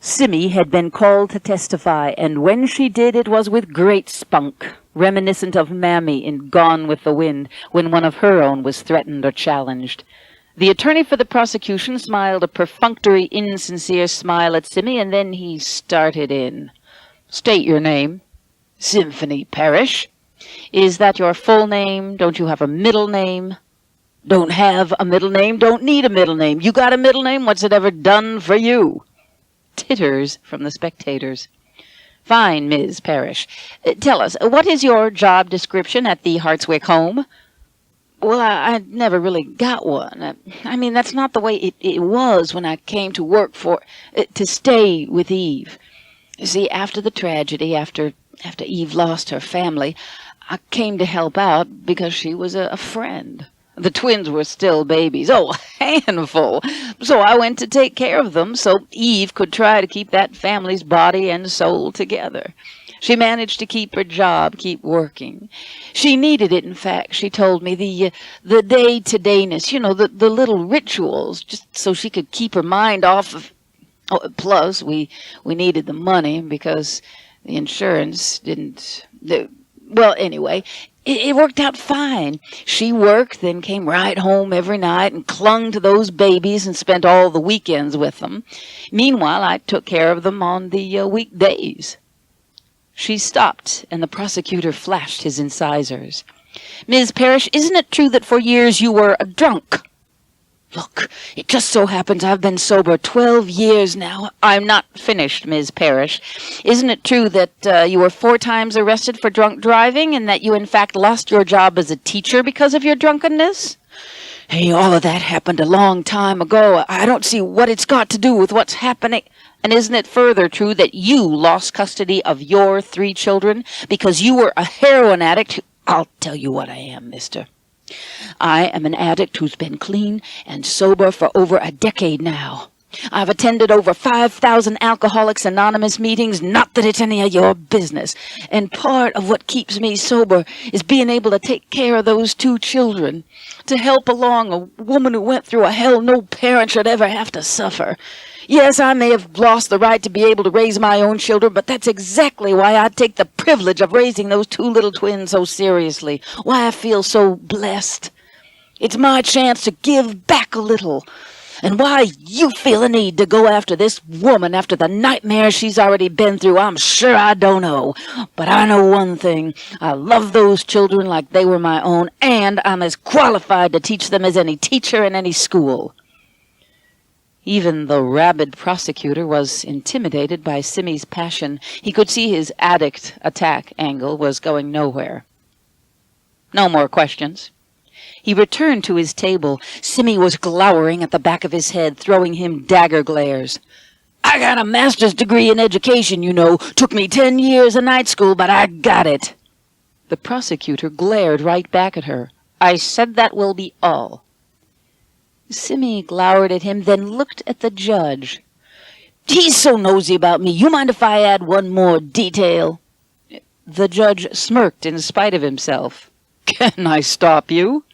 Simmy had been called to testify, and when she did, it was with great spunk, reminiscent of Mammy in Gone with the Wind, when one of her own was threatened or challenged. The attorney for the prosecution smiled a perfunctory, insincere smile at Simmy, and then he started in. "State your name." "Symphony Parrish." "Is that your full name? Don't you have a middle name?" "Don't have a middle name, don't need a middle name. You got a middle name? What's it ever done for you?" Titters from the spectators. "Fine, Ms. Parrish. Tell us, what is your job description at the Hartswick home?" "Well, I never really got one. I mean, that's not the way it was when I came to work to stay with Eve. You see, after the tragedy, after Eve lost her family, I came to help out because she was a friend. The twins were still babies, a handful, so I went to take care of them so Eve could try to keep that family's body and soul together. She managed to keep her job, keep working. She needed it, in fact, she told me, the day-to-dayness, the little rituals, just so she could keep her mind off of... Oh, plus, we needed the money because the insurance didn't... Well, anyway, it worked out fine. She worked, then came right home every night and clung to those babies and spent all the weekends with them. Meanwhile, I took care of them on the weekdays. She stopped, and the prosecutor flashed his incisors. "Ms. Parrish, isn't it true that for years you were a drunk?" "Look, it just so happens I've been sober 12 years now." "I'm not finished, Ms. Parrish. Isn't it true that you were 4 times arrested for drunk driving and that you in fact lost your job as a teacher because of your drunkenness?" "Hey, all of that happened a long time ago. I don't see what it's got to do with what's happening." "And isn't it further true that you lost custody of your 3 children because you were a heroin addict?" "I'll tell you what I am, mister. I am an addict who's been clean and sober for over a decade now. I've attended over 5,000 Alcoholics Anonymous meetings, not that it's any of your business. And part of what keeps me sober is being able to take care of those 2 children, to help along a woman who went through a hell no parent should ever have to suffer. Yes, I may have lost the right to be able to raise my own children, but that's exactly why I take the privilege of raising those 2 little twins so seriously, why I feel so blessed. It's my chance to give back a little. And why you feel a need to go after this woman after the nightmare she's already been through, I'm sure I don't know. But I know one thing. I love those children like they were my own, and I'm as qualified to teach them as any teacher in any school." Even the rabid prosecutor was intimidated by Simmy's passion. He could see his addict attack angle was going nowhere. "No more questions." He returned to his table. Simmy was glowering at the back of his head, throwing him dagger glares. "I got a master's degree in education, you know. Took me 10 years of night school, but I got it." The prosecutor glared right back at her. "I said that will be all." Simmy glowered at him, then looked at the judge. "He's so nosy about me. You mind if I add one more detail?" The judge smirked in spite of himself. "Can I stop you?"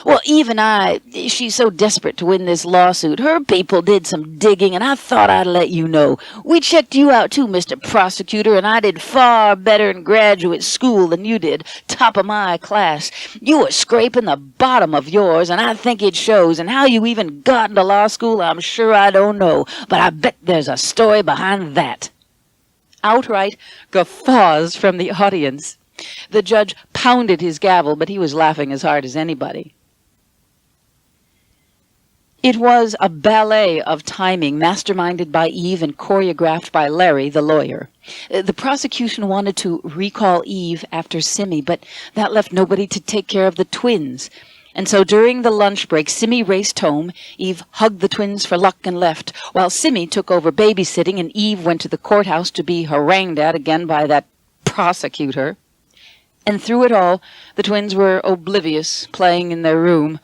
"Well, Eve and she's so desperate to win this lawsuit. Her people did some digging, and I thought I'd let you know. We checked you out too, Mr. Prosecutor, and I did far better in graduate school than you did, top of my class. You were scraping the bottom of yours, and I think it shows. And how you even got into law school, I'm sure I don't know, but I bet there's a story behind that." Outright guffaws from the audience. The judge pounded his gavel, but he was laughing as hard as anybody. It was a ballet of timing, masterminded by Eve and choreographed by Larry, the lawyer. The prosecution wanted to recall Eve after Simmy, but that left nobody to take care of the twins. And so during the lunch break, Simmy raced home, Eve hugged the twins for luck and left, while Simmy took over babysitting and Eve went to the courthouse to be harangued at again by that prosecutor. And through it all, the twins were oblivious, playing in their room,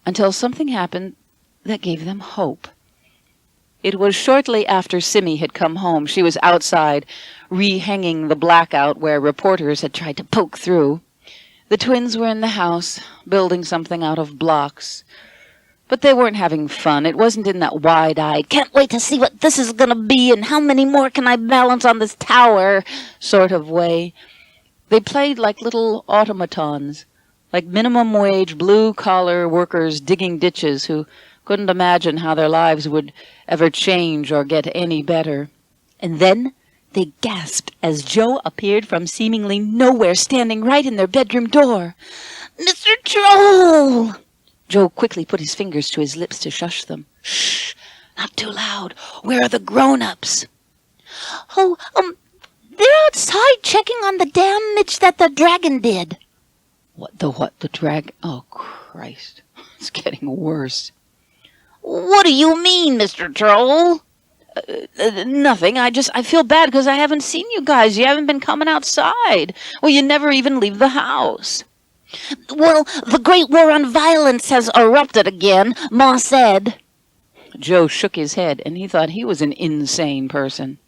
until something happened that gave them hope. It was shortly after Simmy had come home. She was outside, rehanging the blackout where reporters had tried to poke through. The twins were in the house, building something out of blocks. But they weren't having fun. It wasn't in that wide-eyed, can't wait to see what this is going to be and how many more can I balance on this tower sort of way. They played like little automatons, like minimum-wage blue-collar workers digging ditches who couldn't imagine how their lives would ever change or get any better. And then they gasped as Joe appeared from seemingly nowhere, standing right in their bedroom door. "Mr. Troll!" Joe quickly put his fingers to his lips to shush them. "Shh! Not too loud. Where are the grown-ups?" "Oh, they're outside checking on the damage that the dragon did." What, the dragon? Oh, Christ. It's getting worse. "What do you mean, Mr. Troll?" Nothing. I feel bad because I haven't seen you guys. You haven't been coming outside. Well, you never even leave the house." "Well, the Great War on Violence has erupted again, Ma said." Joe shook his head, and he thought he was an insane person.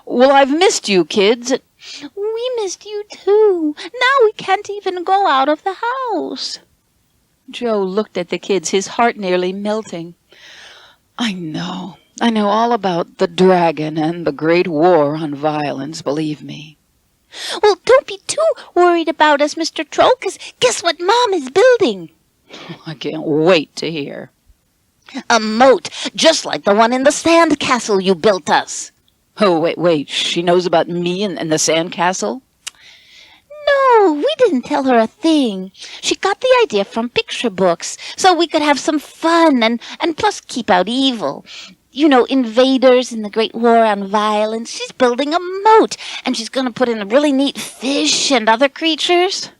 "Well, I've missed you, kids." "We missed you, too. Now we can't even go out of the house." Joe looked at the kids, his heart nearly melting. I know all about the dragon and the Great War on Violence, believe me." "Well, don't be too worried about us, Mr. Troll, 'cause guess what Mom is building?" I can't wait to hear. "A moat, just like the one in the sand castle you built us." Oh, wait, she knows about me and the sand castle? "No, we didn't tell her a thing. She got the idea from picture books, so we could have some fun and plus keep out evil. You know, invaders in the Great War on Violence. She's building a moat, and she's going to put in a really neat fish and other creatures."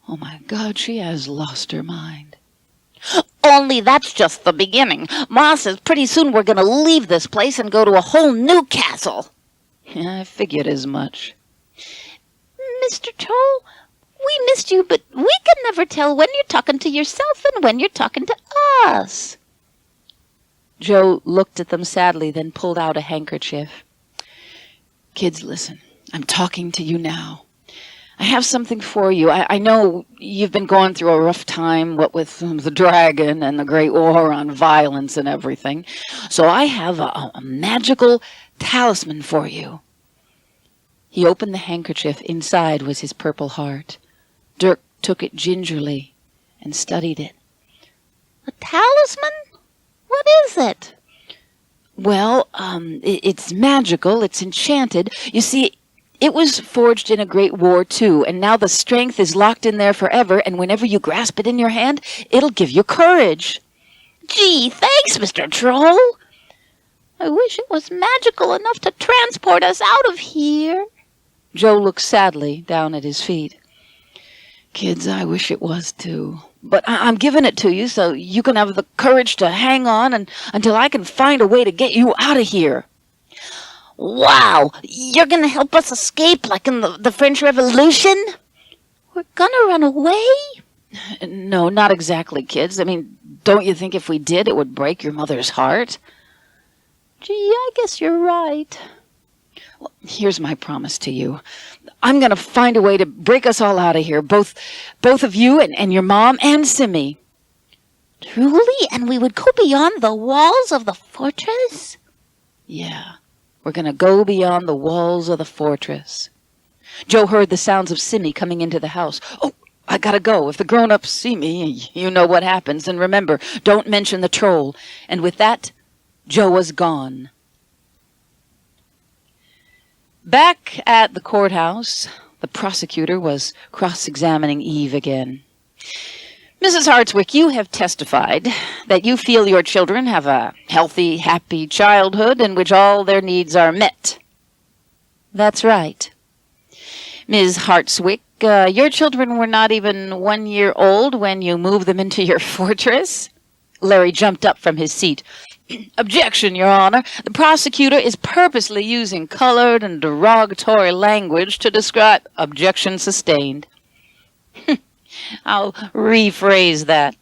Oh, my God, she has lost her mind. "Only that's just the beginning. Ma says pretty soon we're going to leave this place and go to a whole new castle." Yeah, I figured as much. "Mr. Troll, we missed you, but we can never tell when you're talking to yourself and when you're talking to us." Joe looked at them sadly, then pulled out a handkerchief. "Kids, listen. I'm talking to you now. I have something for you. I know you've been going through a rough time, what with the dragon and the Great War on Violence and everything. So I have a magical talisman for you." He opened the handkerchief. Inside was his purple heart. Dirk took it gingerly and studied it. "A talisman? What is it?" "Well, it's magical. It's enchanted. You see, it was forged in a great war, too, and now the strength is locked in there forever, and whenever you grasp it in your hand, it'll give you courage." "Gee, thanks, Mr. Troll. I wish it was magical enough to transport us out of here." Joe looked sadly down at his feet. "Kids, I wish it was, too. But I'm giving it to you so you can have the courage to hang on until I can find a way to get you out of here." "Wow! You're going to help us escape like in the French Revolution? We're going to run away?" "No, not exactly, kids. I mean, don't you think if we did, it would break your mother's heart?" "Gee, I guess you're right." "Well, here's my promise to you. I'm going to find a way to break us all out of here, both of you and your mom and Simmy." "Truly? And we would go beyond the walls of the fortress?" "Yeah, we're going to go beyond the walls of the fortress." Joe heard the sounds of Simmy coming into the house. "Oh, I gotta go. If the grown-ups see me, you know what happens. And remember, don't mention the troll." And with that, Joe was gone. Back at the courthouse, the prosecutor was cross-examining Eve again. "Mrs. Hartswick, you have testified that you feel your children have a healthy, happy childhood in which all their needs are met." "That's right." "Ms. Hartswick, your children were not even 1 year old when you moved them into your fortress?" Larry jumped up from his seat. "Objection, Your Honor. The prosecutor is purposely using colored and derogatory language to describe—" "Objection sustained." "I'll rephrase that.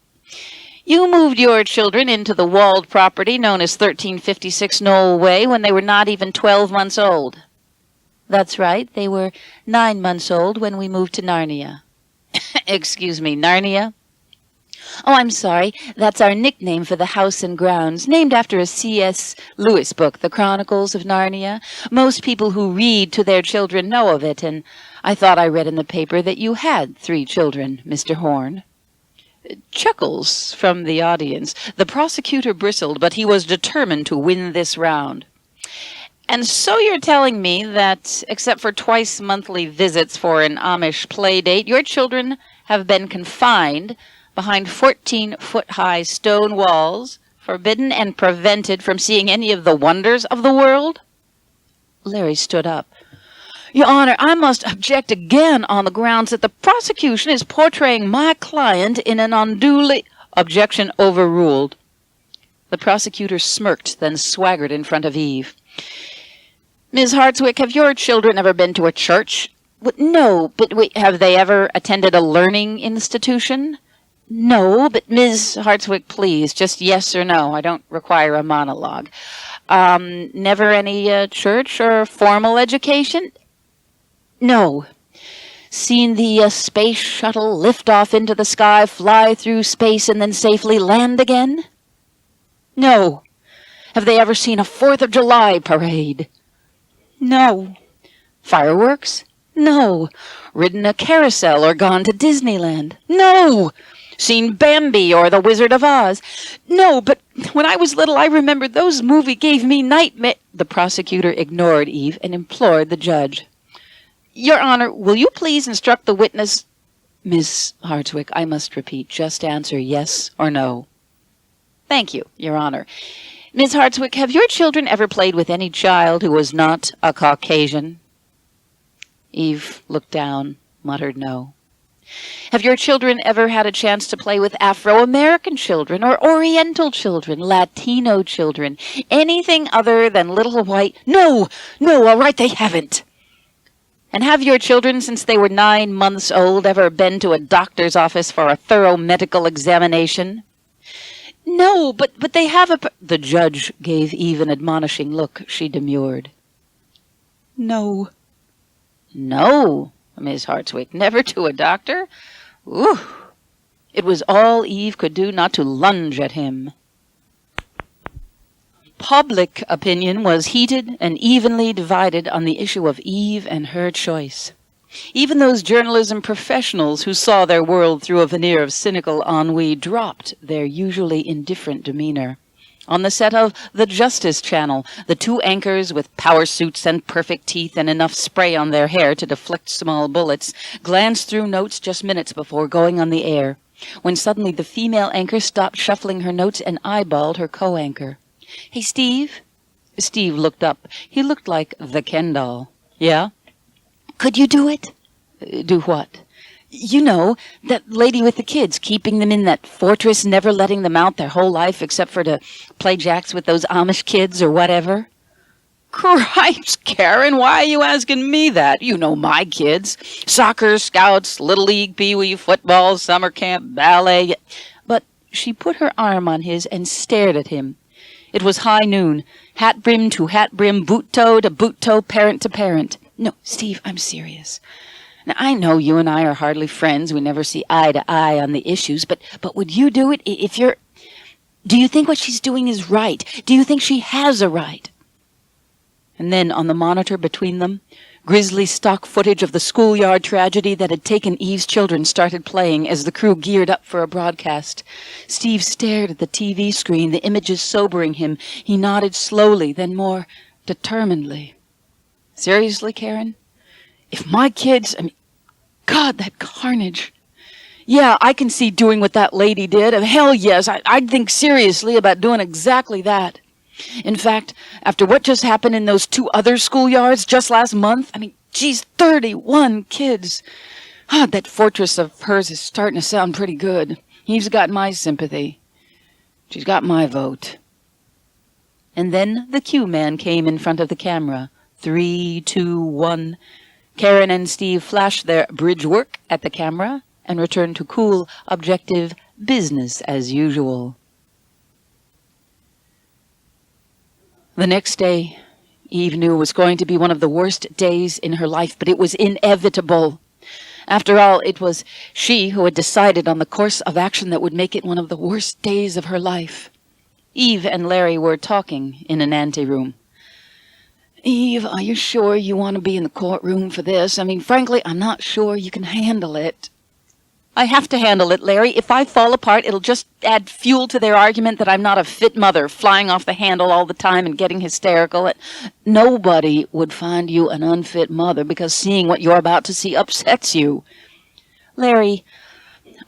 You moved your children into the walled property known as 1356 Knoll Way when they were not even 12 months old." "That's right. They were 9 months old when we moved to Narnia." "Excuse me, Narnia?" Oh, I'm sorry. That's our nickname for the house and grounds, named after a C.S. Lewis book, The Chronicles of Narnia. Most people who read to their children know of it, and I thought I read in the paper that you had 3 children, Mr. Horn. Chuckles from the audience. The prosecutor bristled, but he was determined to win this round. And so you're telling me that, except for twice-monthly visits for an Amish play date, your children have been confined behind 14-foot-high stone walls, forbidden and prevented from seeing any of the wonders of the world? Larry stood up. Your Honor, I must object again on the grounds that the prosecution is portraying my client in an unduly... Objection overruled. The prosecutor smirked, then swaggered in front of Eve. Ms. Hartswick, have your children ever been to a church? No, but have they ever attended a learning institution? No, but Ms. Hartswick, please, just yes or no. I don't require a monologue. Never any church or formal education? No. Seen the space shuttle lift off into the sky, fly through space, and then safely land again? No. Have they ever seen a 4th of July parade? No. Fireworks? No. Ridden a carousel or gone to Disneyland? No. Seen Bambi or The Wizard of Oz? No, but when I was little, I remember those movies gave me nightmare. The prosecutor ignored Eve and implored the judge. Your Honor, will you please instruct the witness? Miss Hartswick, I must repeat, just answer yes or no. Thank you, Your Honor. Ms. Hartswick, have your children ever played with any child who was not a Caucasian? Eve looked down, muttered no. Have your children ever had a chance to play with Afro-American children or Oriental children, Latino children, anything other than little white? No, all right, they haven't. And have your children, since they were 9 months old, ever been to a doctor's office for a thorough medical examination? No, but they have a... The judge gave Eve an admonishing look. She demurred. No. No, Miss Hartswick, never to a doctor? Ooh! It was all Eve could do not to lunge at him. Public opinion was heated and evenly divided on the issue of Eve and her choice. Even those journalism professionals who saw their world through a veneer of cynical ennui dropped their usually indifferent demeanor. On the set of The Justice Channel, the 2 anchors with power suits and perfect teeth and enough spray on their hair to deflect small bullets glanced through notes just minutes before going on the air, when suddenly the female anchor stopped shuffling her notes and eyeballed her co-anchor. Hey, Steve? Steve looked up. He looked like the Ken doll. Yeah? Could you do it? Do what? You know, that lady with the kids, keeping them in that fortress, never letting them out their whole life except for to play jacks with those Amish kids or whatever. Cripes, Karen, why are you asking me that? You know my kids. Soccer, scouts, Little League, Pee-wee, football, summer camp, ballet. But she put her arm on his and stared at him. It was high noon, hat brim to hat brim, boot toe to boot toe, parent to parent. No, Steve, I'm serious. Now, I know you and I are hardly friends. We never see eye to eye on the issues. But would you do it if you're... Do you think what she's doing is right? Do you think she has a right? And then on the monitor between them, grisly stock footage of the schoolyard tragedy that had taken Eve's children started playing as the crew geared up for a broadcast. Steve stared at the TV screen, the images sobering him. He nodded slowly, then more determinedly. Seriously, Karen? If my kids... God, that carnage. Yeah, I can see doing what that lady did. Hell yes, I'd think seriously about doing exactly that. In fact, after what just happened in those 2 other schoolyards just last month, geez, 31 kids. That fortress of hers is starting to sound pretty good. Eve's got my sympathy. She's got my vote. And then the cue man came in front of the camera. 3, 2, 1. Karen and Steve flashed their bridge work at the camera and returned to cool, objective business as usual. The next day, Eve knew was going to be one of the worst days in her life, but it was inevitable. After all, it was she who had decided on the course of action that would make it one of the worst days of her life. Eve and Larry were talking in an anteroom. "Eve, are you sure you want to be in the courtroom for this? I mean, frankly, I'm not sure you can handle it." "I have to handle it, Larry. If I fall apart, it'll just add fuel to their argument that I'm not a fit mother, flying off the handle all the time and getting hysterical. Nobody would find you an unfit mother because seeing what you're about to see upsets you." "Larry,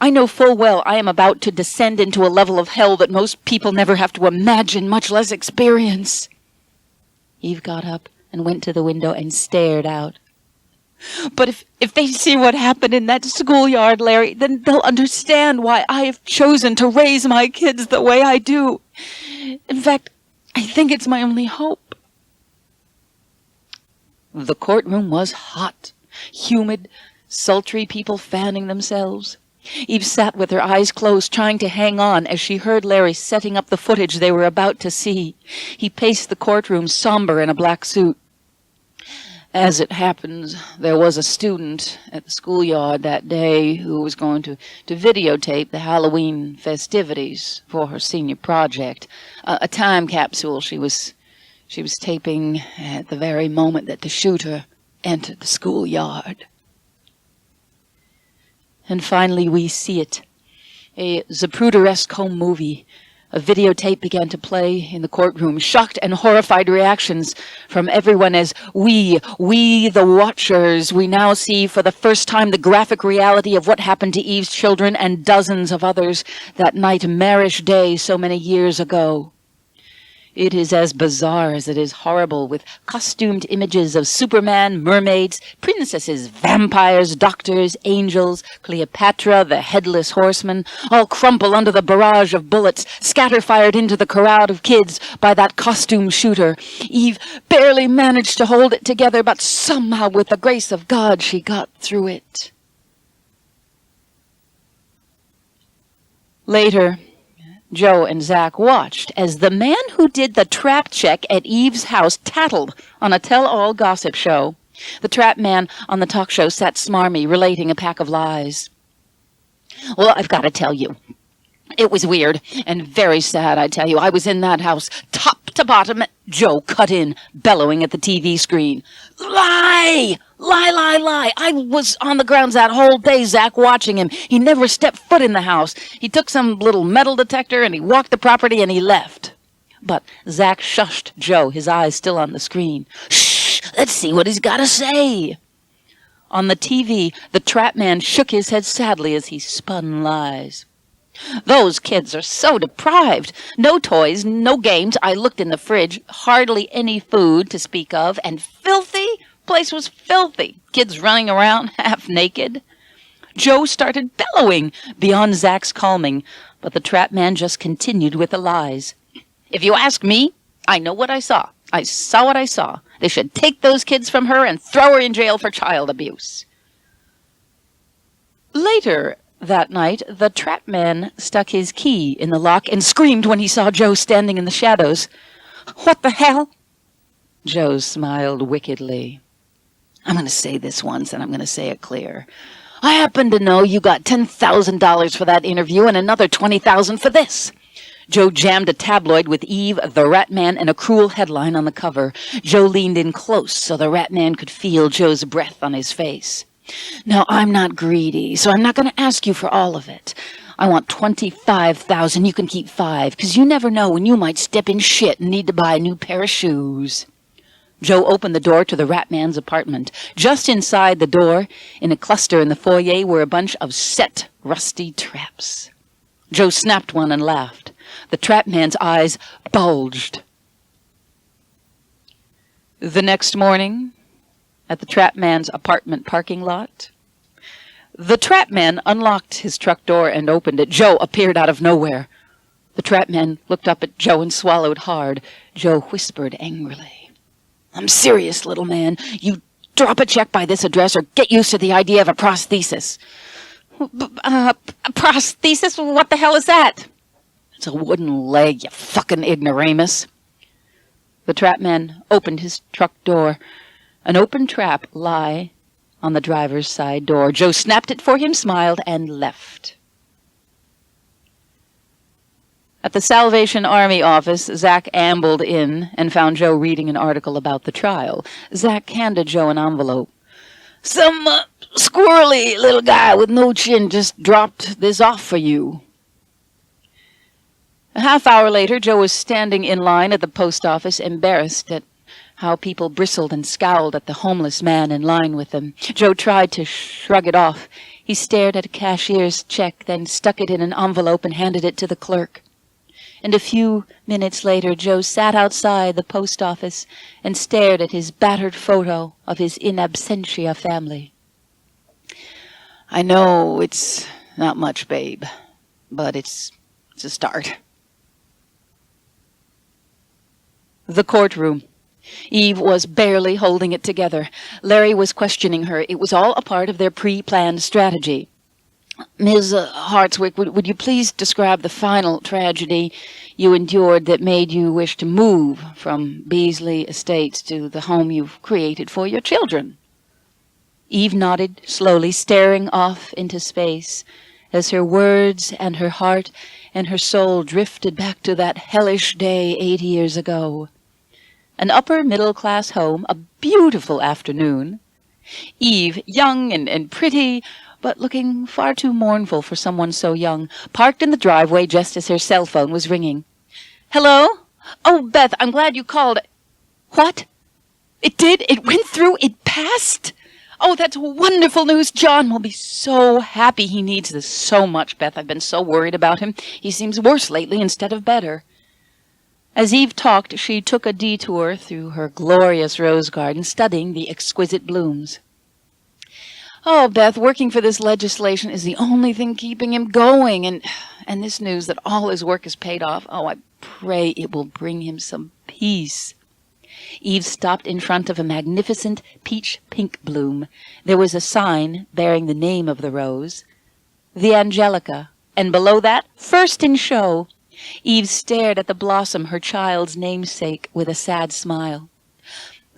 I know full well I am about to descend into a level of hell that most people never have to imagine, much less experience." Eve got up and went to the window and stared out. "But if they see what happened in that schoolyard, Larry, then they'll understand why I have chosen to raise my kids the way I do. In fact, I think it's my only hope." The courtroom was hot, humid, sultry, people fanning themselves. Eve sat with her eyes closed, trying to hang on as she heard Larry setting up the footage they were about to see. He paced the courtroom, somber in a black suit. "As it happens, there was a student at the schoolyard that day who was going to videotape the Halloween festivities for her senior project, a time capsule she was taping at the very moment that the shooter entered the schoolyard." And finally we see it, a Zapruderesque home movie. A videotape began to play in the courtroom, shocked and horrified reactions from everyone as we the watchers, we now see for the first time the graphic reality of what happened to Eve's children and dozens of others that nightmarish day so many years ago. It is as bizarre as it is horrible, with costumed images of Superman, mermaids, princesses, vampires, doctors, angels, Cleopatra, the headless horseman, all crumple under the barrage of bullets scatter-fired into the crowd of kids by that costume shooter. Eve barely managed to hold it together, but somehow, with the grace of God, she got through it. Later, Joe and Zach watched as the man who did the trap check at Eve's house tattled on a tell-all gossip show. The trap man on the talk show sat smarmy, relating a pack of lies. "Well, I've got to tell you, it was weird and very sad, I tell you. I was in that house, top to bottom." Joe cut in, bellowing at the TV screen. "Lie! Lie, lie, lie! I was on the grounds that whole day, Zach, watching him. He never stepped foot in the house. He took some little metal detector and he walked the property and he left." But Zach shushed Joe, his eyes still on the screen. "Shh! Let's see what he's got to say." On the TV, the trap man shook his head sadly as he spun lies. "Those kids are so deprived. No toys, no games. I looked in the fridge. Hardly any food to speak of. And filthy? Place was filthy. Kids running around half naked." Joe started bellowing beyond Zach's calming, but the trap man just continued with the lies. "If you ask me, I know what I saw. I saw what I saw. They should take those kids from her and throw her in jail for child abuse." Later that night, the trap man stuck his key in the lock and screamed when he saw Joe standing in the shadows. "What the hell?" Joe smiled wickedly. "I'm going to say this once, and I'm going to say it clear. I happen to know you got $10,000 for that interview and another $20,000 for this." Joe jammed a tabloid with Eve, the Rat Man, and a cruel headline on the cover. Joe leaned in close so the Rat Man could feel Joe's breath on his face. "Now, I'm not greedy, so I'm not going to ask you for all of it. I want $25,000. You can keep $5,000, because you never know when you might step in shit and need to buy a new pair of shoes." Joe opened the door to the Rat Man's apartment. Just inside the door, in a cluster in the foyer, were a bunch of set, rusty traps. Joe snapped one and laughed. The Trap Man's eyes bulged. The next morning, at the Trap Man's apartment parking lot, the Trap Man unlocked his truck door and opened it. Joe appeared out of nowhere. The Trap Man looked up at Joe and swallowed hard. Joe whispered angrily, "I'm serious, little man. You drop a check by this address or get used to the idea of a prosthesis." A prosthesis? What the hell is that?" "It's a wooden leg, you fucking ignoramus." The Trap Man opened his truck door. An open trap lay on the driver's side door. Joe snapped it for him, smiled, and left. At the Salvation Army office, Zach ambled in and found Joe reading an article about the trial. Zach handed Joe an envelope. "Some squirrely little guy with no chin just dropped this off for you." A half hour later, Joe was standing in line at the post office, embarrassed at how people bristled and scowled at the homeless man in line with them. Joe tried to shrug it off. He stared at a cashier's check, then stuck it in an envelope and handed it to the clerk. And a few minutes later, Joe sat outside the post office and stared at his battered photo of his in absentia family. "I know it's not much, babe, but it's a start." The courtroom. Eve was barely holding it together. Larry was questioning her. It was all a part of their pre-planned strategy. "Ms. Hartswick, would you please describe the final tragedy you endured that made you wish to move from Beasley Estates to the home you've created for your children?" Eve nodded, slowly, staring off into space as her words and her heart and her soul drifted back to that hellish day 8 years ago. An upper-middle-class home, a beautiful afternoon. Eve, young and pretty, but looking far too mournful for someone so young, parked in the driveway just as her cell phone was ringing. "Hello? Oh, Beth, I'm glad you called." "What? It did? It went through? It passed? Oh, that's wonderful news. John will be so happy. He needs this so much, Beth. I've been so worried about him. He seems worse lately instead of better." As Eve talked, she took a detour through her glorious rose garden, studying the exquisite blooms. "Oh, Beth, working for this legislation is the only thing keeping him going, and this news that all his work is paid off, oh, I pray it will bring him some peace." Eve stopped in front of a magnificent peach-pink bloom. There was a sign bearing the name of the rose, the Angelica, and below that, "First in show." Eve stared at the blossom, her child's namesake, with a sad smile.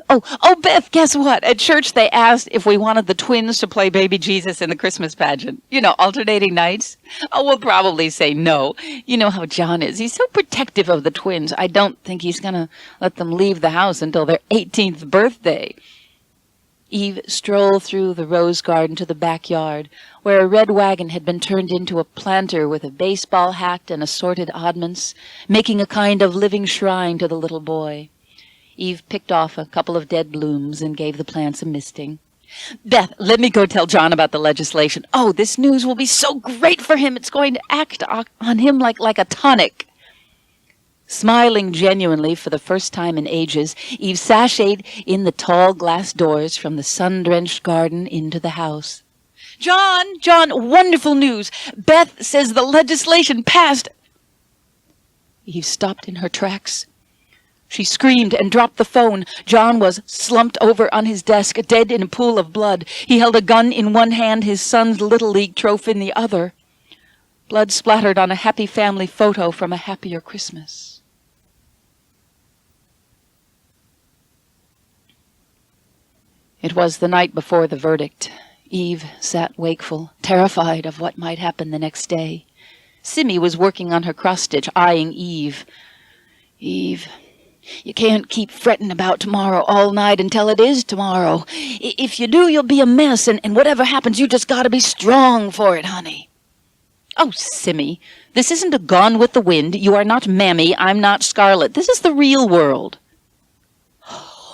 Oh, Beth, guess what? At church they asked if we wanted the twins to play baby Jesus in the Christmas pageant. You know, alternating nights. Oh, we'll probably say no. You know how John is. He's so protective of the twins. I don't think he's going to let them leave the house until their 18th birthday. Eve strolled through the rose garden to the backyard, where a red wagon had been turned into a planter with a baseball hat and assorted oddments, making a kind of living shrine to the little boy. Eve picked off a couple of dead blooms and gave the plants a misting. "Beth, let me go tell John about the legislation. Oh, this news will be so great for him. It's going to act on him like a tonic." Smiling genuinely for the first time in ages, Eve sashayed in the tall glass doors from the sun-drenched garden into the house. John, wonderful news. Beth says the legislation passed." Eve stopped in her tracks. She screamed and dropped the phone. John was slumped over on his desk, dead in a pool of blood. He held a gun in one hand, his son's Little League trophy in the other. Blood splattered on a happy family photo from a happier Christmas. It was the night before the verdict. Eve sat wakeful, terrified of what might happen the next day. Simmy was working on her cross-stitch, eyeing Eve. "Eve, you can't keep fretting about tomorrow all night until it is tomorrow. If you do, you'll be a mess, and whatever happens, you just gotta be strong for it, honey." "Oh, Simmy, this isn't a Gone with the Wind. You are not Mammy. I'm not Scarlet. This is the real world."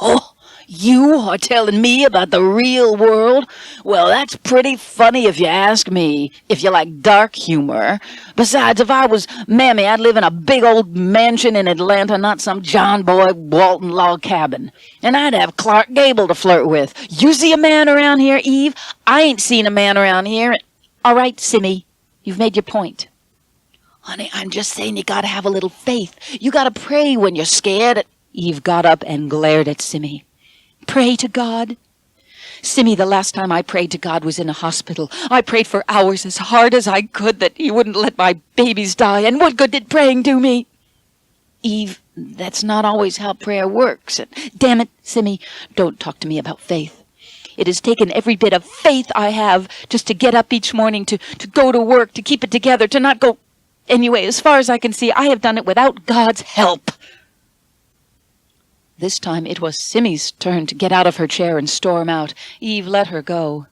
"Oh, you are telling me about the real world? Well, that's pretty funny if you ask me, if you like dark humor. Besides, if I was Mammy, I'd live in a big old mansion in Atlanta, not some John Boy Walton log cabin. And I'd have Clark Gable to flirt with. You see a man around here, Eve? I ain't seen a man around here." "All right, Simmy, you've made your point." "Honey, I'm just saying you gotta have a little faith. You gotta pray when you're scared." Eve got up and glared at Simmy. "Pray to God?" "Simmy, the last time I prayed to God was in a hospital. I prayed for hours as hard as I could that he wouldn't let my babies die, and what good did praying do me?" "Eve, that's not always how prayer works. Damn it, Simmy, don't talk to me about faith. It has taken every bit of faith I have just to get up each morning, to go to work, to keep it together, to not go... Anyway, as far as I can see, I have done it without God's help." This time it was Simmy's turn to get out of her chair and storm out. Eve let her go.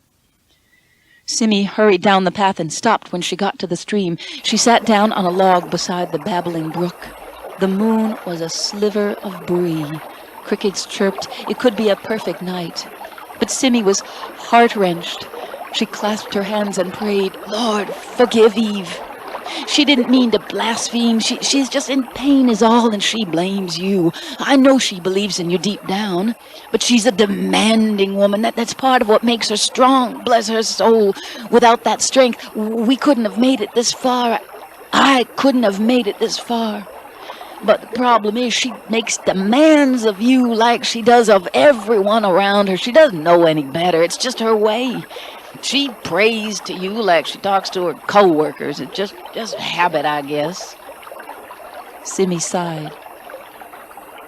Simmy hurried down the path and stopped when she got to the stream. She sat down on a log beside the babbling brook. The moon was a sliver of brie. Crickets chirped. It could be a perfect night. But Simmy was heart-wrenched. She clasped her hands and prayed, "Lord, forgive Eve. She didn't mean to blaspheme. She's just in pain is all, and she blames you. I know she believes in you deep down, but she's a demanding woman. That's part of what makes her strong. Bless her soul. Without that strength, we couldn't have made it this far. I couldn't have made it this far. But the problem is she makes demands of you like she does of everyone around her. She doesn't know any better. It's just her way. She prays to you like she talks to her co-workers. It's just habit, I guess." Simmy sighed.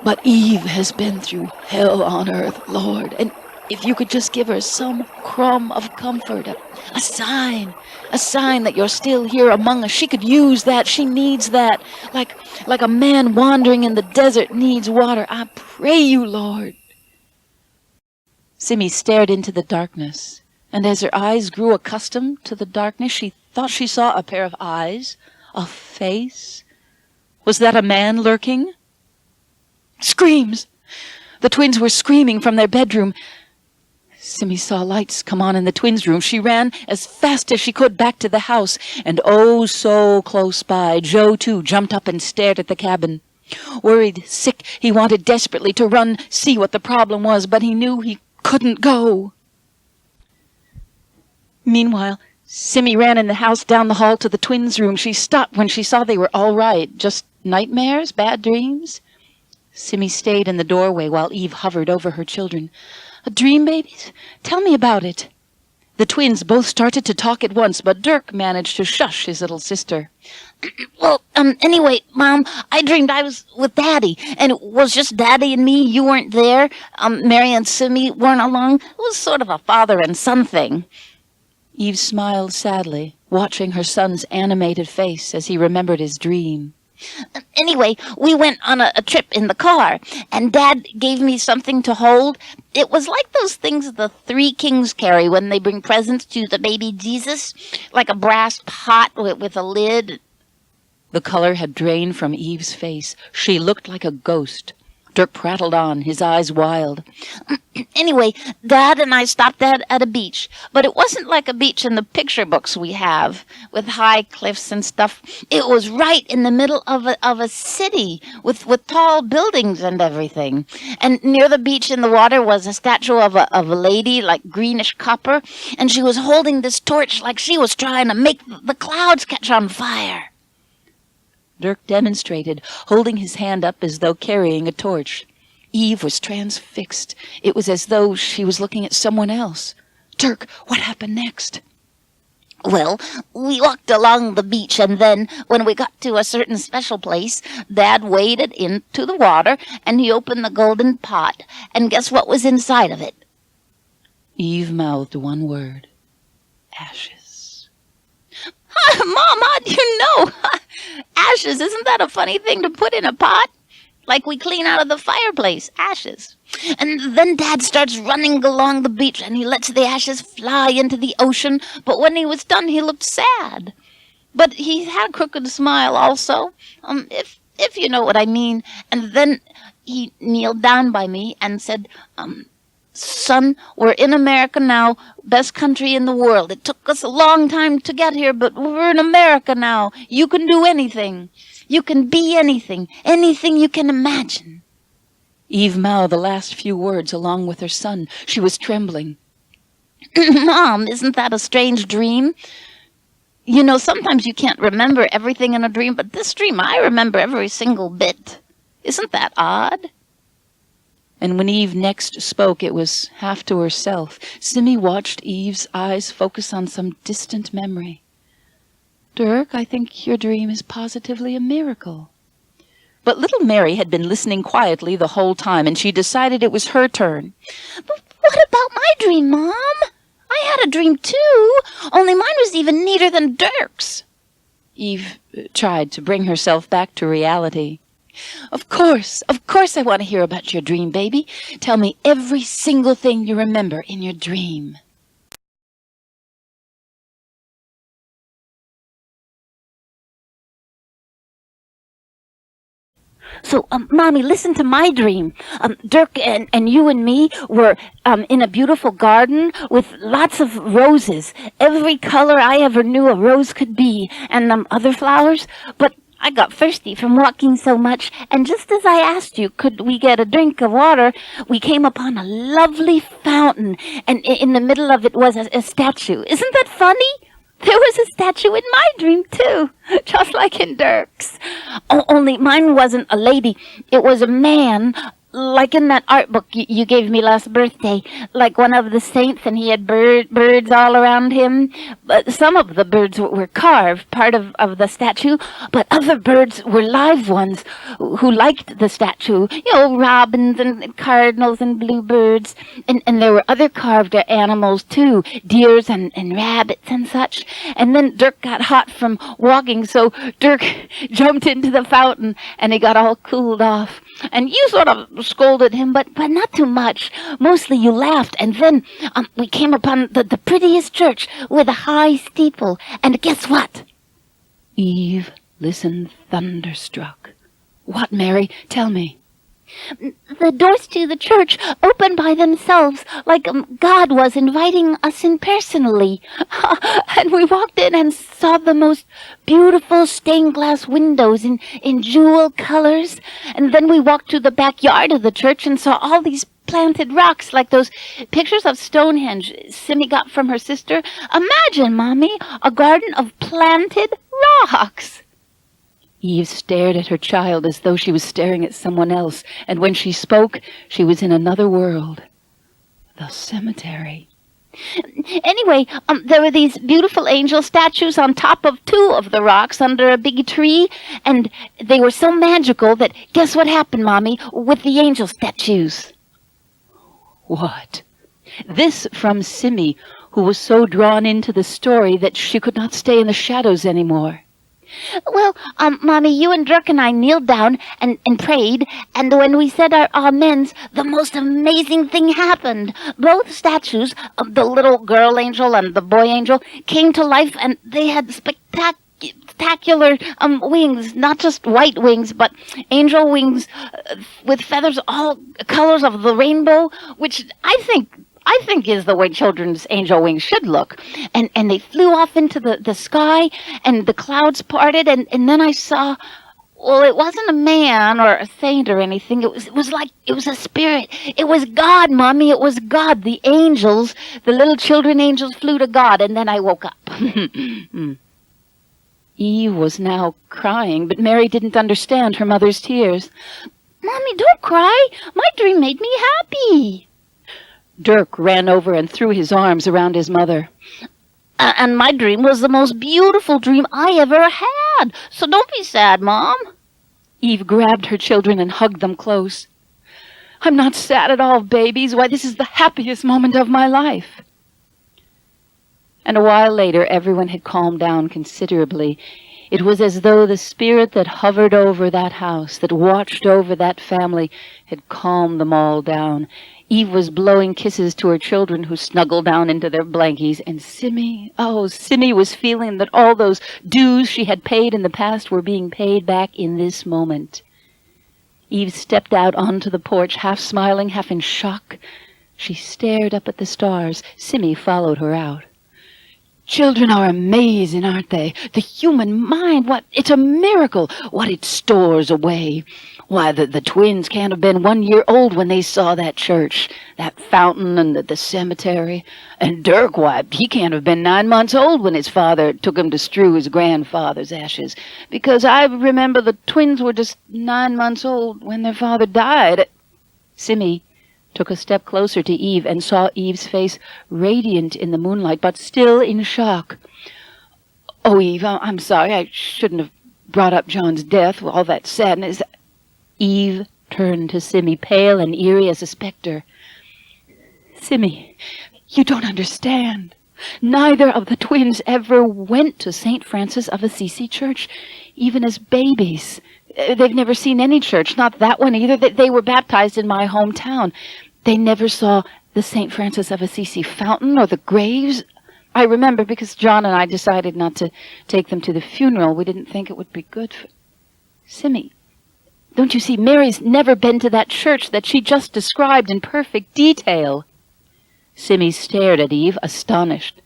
"But Eve has been through hell on earth, Lord, and if you could just give her some crumb of comfort, a sign that you're still here among us. She could use that. She needs that, like a man wandering in the desert needs water. I pray you, Lord." Simmy stared into the darkness, and as her eyes grew accustomed to the darkness, she thought she saw a pair of eyes, a face. Was that a man lurking? Screams! The twins were screaming from their bedroom. Simmy saw lights come on in the twins' room. She ran as fast as she could back to the house, and oh, so close by, Joe, too, jumped up and stared at the cabin. Worried, sick, he wanted desperately to run, see what the problem was, but he knew he couldn't go. Meanwhile, Simmy ran in the house down the hall to the twins' room. She stopped when she saw they were all right. Just nightmares? Bad dreams? Simmy stayed in the doorway while Eve hovered over her children. "A dream, babies? Tell me about it." The twins both started to talk at once, but Dirk managed to shush his little sister. Well, anyway, Mom, I dreamed I was with Daddy, and it was just Daddy and me. You weren't there. Mary and Simmy weren't along. It was sort of a father and son thing. Eve smiled sadly, watching her son's animated face as he remembered his dream. Anyway, we went on a trip in the car, and Dad gave me something to hold. It was like those things the three kings carry when they bring presents to the baby Jesus, like a brass pot with a lid. The color had drained from Eve's face. She looked like a ghost. Dirk prattled on, his eyes wild. Anyway, Dad and I stopped at a beach, but it wasn't like a beach in the picture books we have, with high cliffs and stuff. It was right in the middle of a city, with tall buildings and everything. And near the beach in the water was a statue of a lady, like greenish copper, and she was holding this torch like she was trying to make the clouds catch on fire. Dirk demonstrated, holding his hand up as though carrying a torch. Eve was transfixed. It was as though she was looking at someone else. Dirk, what happened next? Well, we walked along the beach, and then, when we got to a certain special place, Dad waded into the water, and he opened the golden pot, and guess what was inside of it? Eve mouthed one word. Ashes. Mom, how do you know? Ashes, isn't that a funny thing to put in a pot? Like we clean out of the fireplace, ashes. And then Dad starts running along the beach, and he lets the ashes fly into the ocean, but when he was done, he looked sad. But he had a crooked smile also, if you know what I mean. And then he kneeled down by me and said, "Son, we're in America now, best country in the world. It took us a long time to get here, but we're in America now. You can do anything. You can be anything, anything you can imagine." Eve mouthed the last few words along with her son. She was trembling. Mom, isn't that a strange dream? You know, sometimes you can't remember everything in a dream, but this dream I remember every single bit. Isn't that odd? And when Eve next spoke, it was half to herself. Simmy watched Eve's eyes focus on some distant memory. Dirk, I think your dream is positively a miracle. But little Mary had been listening quietly the whole time, and she decided it was her turn. But What about my dream, Mom? I had a dream too, only mine was even neater than Dirk's. Eve tried to bring herself back to reality. Of course I want to hear about your dream, baby. Tell me every single thing you remember in your dream. So, Mommy, listen to my dream. Dirk and you and me were in a beautiful garden with lots of roses, every color I ever knew a rose could be, and other flowers. But I got thirsty from walking so much, and just as I asked you, could we get a drink of water, we came upon a lovely fountain, and in the middle of it was a statue. Isn't that funny? There was a statue in my dream, too, just like in Dirk's. Only mine wasn't a lady. It was a man, like in that art book you gave me last birthday, like one of the saints, and he had birds all around him. But some of the birds were carved, part of the statue, but other birds were live ones who liked the statue. You know, robins and cardinals and bluebirds. And there were other carved animals, too, deers and rabbits and such. And then Dirk got hot from walking, so Dirk jumped into the fountain, and he got all cooled off. And you sort of scolded him, but not too much. Mostly you laughed, and then we came upon the prettiest church with a high steeple. And guess what? Eve listened thunderstruck. What, Mary? Tell me. The doors to the church opened by themselves, like God was inviting us in personally. And we walked in and saw the most beautiful stained glass windows in jewel colors. And then we walked to the backyard of the church and saw all these planted rocks, like those pictures of Stonehenge Simi got from her sister. Imagine, Mommy, a garden of planted rocks. Eve stared at her child as though she was staring at someone else, and when she spoke, she was in another world. The cemetery. Anyway, there were these beautiful angel statues on top of 2 of the rocks under a big tree, and they were so magical that guess what happened, Mommy, with the angel statues? What? This from Simi, who was so drawn into the story that she could not stay in the shadows anymore. Well, Mommy, you and Dirk and I kneeled down and prayed, and when we said our amens, the most amazing thing happened. Both statues, the little girl angel and the boy angel, came to life, and they had spectacular wings, not just white wings, but angel wings with feathers all colors of the rainbow, which I think is the way children's angel wings should look. And they flew off into the sky, and the clouds parted, and then I saw, well, it wasn't a man or a saint or anything. It was a spirit. It was God, Mommy. It was God. The angels, the little children angels flew to God, and then I woke up. Eve was now crying, but Mary didn't understand her mother's tears. Mommy, don't cry. My dream made me happy. Dirk ran over and threw his arms around his mother. And my dream was the most beautiful dream I ever had. So don't be sad, Mom. Eve grabbed her children and hugged them close. I'm not sad at all, babies. Why, this is the happiest moment of my life. And a while later, everyone had calmed down considerably. It was as though the spirit that hovered over that house, that watched over that family, had calmed them all down. Eve was blowing kisses to her children, who snuggled down into their blankies, and Simi was feeling that all those dues she had paid in the past were being paid back in this moment. Eve stepped out onto the porch, half smiling, half in shock. She stared up at the stars. Simi followed her out. Children are amazing, aren't they? The human mind, it's a miracle, what it stores away. Why, the twins can't have been 1 year old when they saw that church, that fountain, and the cemetery. And Dirk, why, he can't have been 9 months old when his father took him to strew his grandfather's ashes, because I remember the twins were just 9 months old when their father died. Simi took a step closer to Eve and saw Eve's face radiant in the moonlight, but still in shock. Oh, Eve, I'm sorry. I shouldn't have brought up John's death with all that sadness. Eve turned to Simi, pale and eerie as a specter. Simmy, you don't understand. Neither of the twins ever went to St. Francis of Assisi Church, even as babies. They've never seen any church, not that one either. They were baptized in my hometown. They never saw the St. Francis of Assisi fountain or the graves. I remember because John and I decided not to take them to the funeral. We didn't think it would be good for... Simmy, don't you see, Mary's never been to that church that she just described in perfect detail. Simmy stared at Eve, astonished.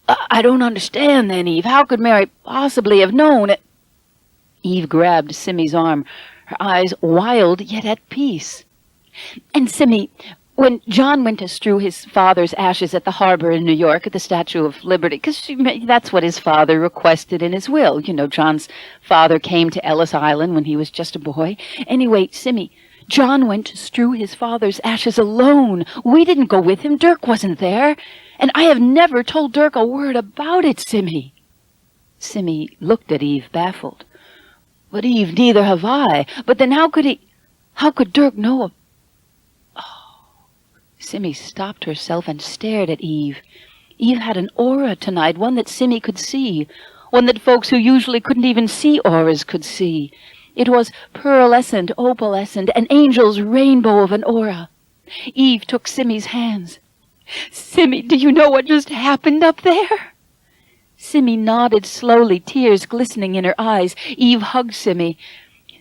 I don't understand then, Eve. How could Mary possibly have known it? Eve grabbed Simmy's arm, her eyes wild yet at peace. And Simmy, when John went to strew his father's ashes at the harbor in New York at the Statue of Liberty, because that's what his father requested in his will. You know, John's father came to Ellis Island when he was just a boy. Anyway, Simmy, John went to strew his father's ashes alone. We didn't go with him. Dirk wasn't there. And I have never told Dirk a word about it, Simmy. Simmy looked at Eve, baffled. But Eve, neither have I. But then how could Dirk know of... Oh. Simmy stopped herself and stared at Eve. Eve had an aura tonight, one that Simmy could see, one that folks who usually couldn't even see auras could see. It was pearlescent, opalescent, an angel's rainbow of an aura. Eve took Simmy's hands. Simmy, do you know what just happened up there? Simmy nodded slowly, tears glistening in her eyes. Eve hugged Simmy.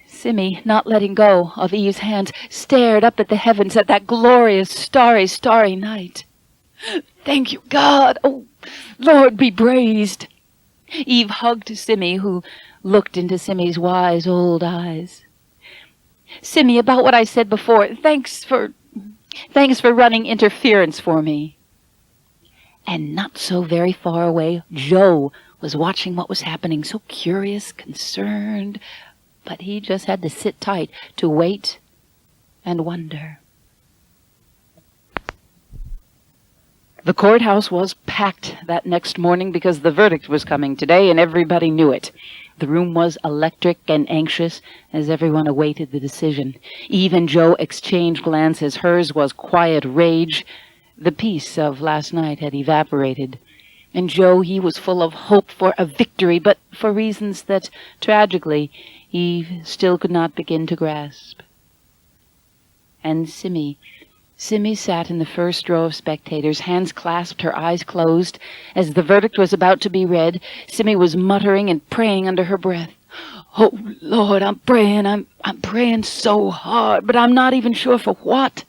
Simmy, not letting go of Eve's hands, stared up at the heavens at that glorious, starry night. Thank you, God. Oh, Lord be praised. Eve hugged Simmy, who looked into Simmy's wise old eyes. Simmy, about what I said before, thanks for running interference for me. And not so very far away, Joe was watching what was happening, so curious, concerned, but he just had to sit tight to wait and wonder. The courthouse was packed that next morning because the verdict was coming today, and everybody knew it. The room was electric and anxious as everyone awaited the decision. Eve and Joe exchanged glances. Hers was quiet rage. The peace of last night had evaporated. And Joe, he was full of hope for a victory, but for reasons that, tragically, Eve still could not begin to grasp. And Simmy sat in the first row of spectators, hands clasped, her eyes closed. As the verdict was about to be read, Simmy was muttering and praying under her breath. Oh, Lord, I'm praying. I'm praying so hard, but I'm not even sure for what.